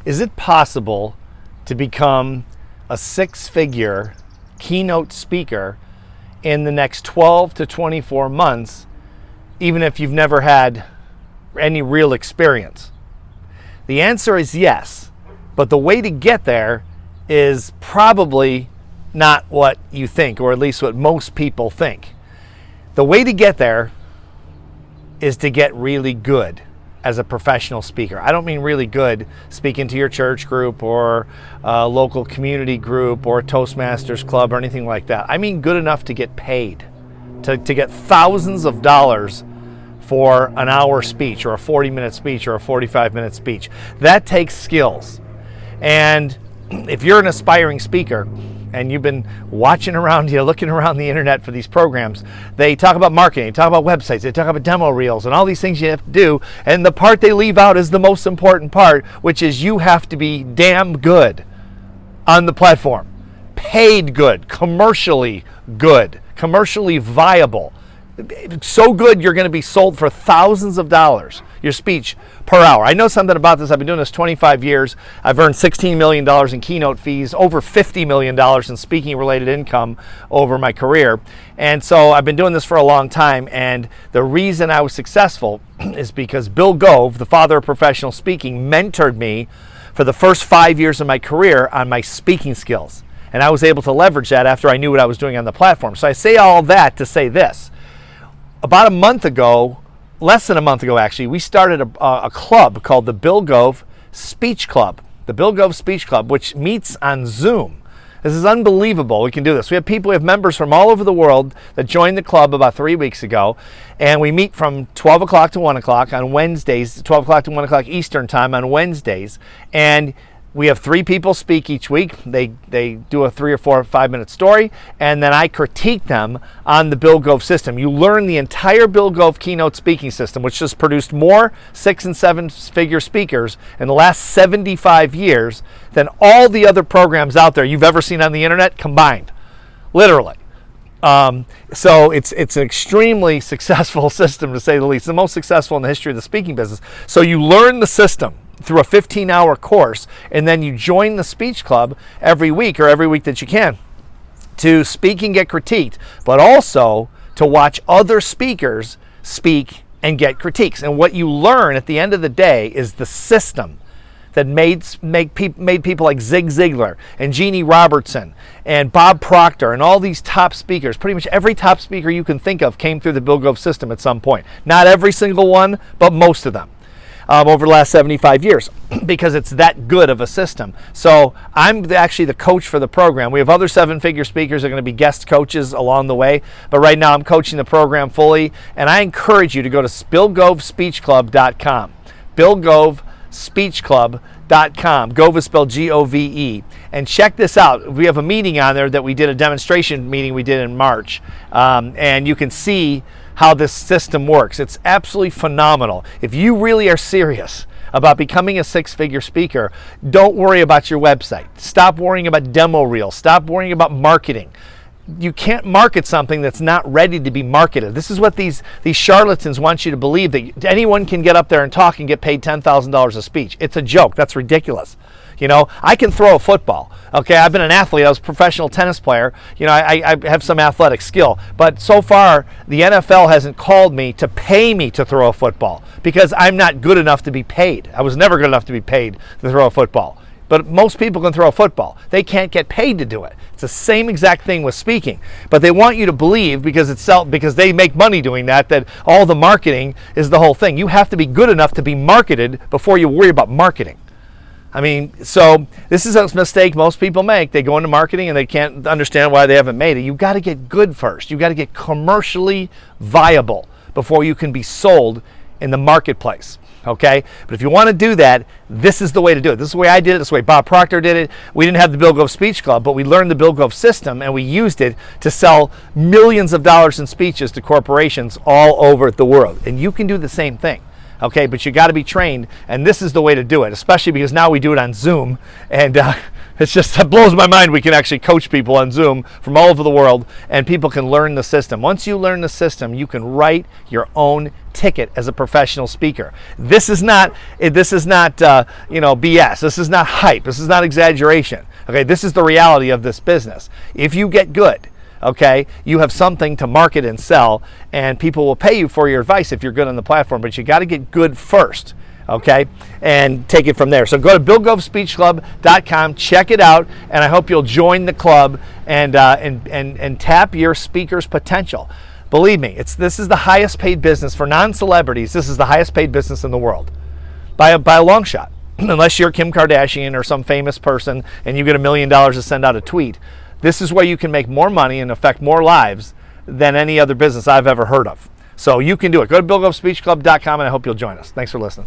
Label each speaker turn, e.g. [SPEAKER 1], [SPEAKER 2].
[SPEAKER 1] Is it possible to become a six-figure keynote speaker in the next 12 to 24 months, even if you've never had any real experience? The answer is yes, but the way to get there is probably not what you think, or at least what most people think. The way to get there is to get really good as a professional speaker. I don't mean really good speaking to your church group or a local community group or a Toastmasters club or anything like that. I mean good enough to get paid, to get thousands of dollars for an hour speech or a 40-minute speech or a 45-minute speech. That takes skills. And if you're an aspiring speaker and you've been watching around, looking around the internet for these programs, they talk about marketing, they talk about websites, they talk about demo reels and all these things you have to do. And the part they leave out is the most important part, which is you have to be damn good on the platform. Paid good, commercially viable. So good you're going to be sold for thousands of dollars, your speech per hour. I know something about this. I've been doing this 25 years. I've earned $16 million in keynote fees, over $50 million in speaking related income over my career. And so I've been doing this for a long time. And the reason I was successful is because Bill Gove, the father of professional speaking, mentored me for the first 5 years of my career on my speaking skills. And I was able to leverage that after I knew what I was doing on the platform. So I say all that to say this. About a month ago, less than a month ago actually, we started a club called the Bill Gove Speech Club. The Bill Gove Speech Club, which meets on Zoom. This is unbelievable. We can do this. We have members from all over the world that joined the club about 3 weeks ago, and we meet from 12 o'clock to 1 o'clock on Wednesdays, 12 o'clock to 1 o'clock Eastern time on Wednesdays, and we have 3 people speak each week. They do a 3 or 4 or 5 minute story, and then I critique them on the Bill Gove system. You learn the entire Bill Gove keynote speaking system, which has produced more 6- and 7-figure speakers in the last 75 years than all the other programs out there you've ever seen on the internet combined, literally. So it's an extremely successful system, to say the least, the most successful in the history of the speaking business. So you learn the system through a 15-hour course, and then you join the speech club every week that you can to speak and get critiqued, but also to watch other speakers speak and get critiques. And what you learn at the end of the day is the system that made people like Zig Ziglar and Jeannie Robertson and Bob Proctor and all these top speakers. Pretty much every top speaker you can think of came through the Bill Gove system at some point. Not every single one, but most of them. Over the last 75 years, because it's that good of a system. So I'm actually the coach for the program. We have other 7-figure speakers that are going to be guest coaches along the way, but right now I'm coaching the program fully, and I encourage you to go to BillGoveSpeechClub.com. BillGoveSpeechClub.com. Gove is spelled G-O-V-E. And check this out. We have a meeting on there that we did, a demonstration meeting we did in March, and you can see how this system works. It's absolutely phenomenal. If you really are serious about becoming a 6-figure speaker, don't worry about your website. Stop worrying about demo reels. Stop worrying about marketing. You can't market something that's not ready to be marketed. This is what these charlatans want you to believe, that anyone can get up there and talk and get paid $10,000 a speech. It's a joke. That's ridiculous. I can throw a football. Okay, I've been an athlete. I was a professional tennis player. I have some athletic skill. But so far, the NFL hasn't called me to pay me to throw a football because I'm not good enough to be paid. I was never good enough to be paid to throw a football. But most people can throw a football. They can't get paid to do it. It's the same exact thing with speaking. But they want you to believe, because they make money doing that all the marketing is the whole thing. You have to be good enough to be marketed before you worry about marketing. So this is a mistake most people make. They go into marketing and they can't understand why they haven't made it. You've got to get good first. You've got to get commercially viable before you can be sold in the marketplace. Okay? But if you want to do that, this is the way to do it. This is the way I did it. This is the way Bob Proctor did it. We didn't have the Bill Gove Speech Club, but we learned the Bill Gove system and we used it to sell millions of dollars in speeches to corporations all over the world. And you can do the same thing. Okay, but you got to be trained, and this is the way to do it, especially because now we do it on Zoom, and it blows my mind we can actually coach people on Zoom from all over the world, and people can learn the system. Once you learn the system, you can write your own ticket as a professional speaker. This is not BS. This is not hype. This is not exaggeration. Okay, this is the reality of this business. If you get good, okay, you have something to market and sell, and people will pay you for your advice if you're good on the platform, but you got to get good first, okay, and take it from there. So go to BillGoveSpeechClub.com, check it out, and I hope you'll join the club and tap your speaker's potential. Believe me, this is the highest paid business for non-celebrities. This is the highest paid business in the world by a long shot. Unless you're Kim Kardashian or some famous person and you get $1 million to send out a tweet. This is where you can make more money and affect more lives than any other business I've ever heard of. So you can do it. Go to BillGoveSpeechClub.com, and I hope you'll join us. Thanks for listening.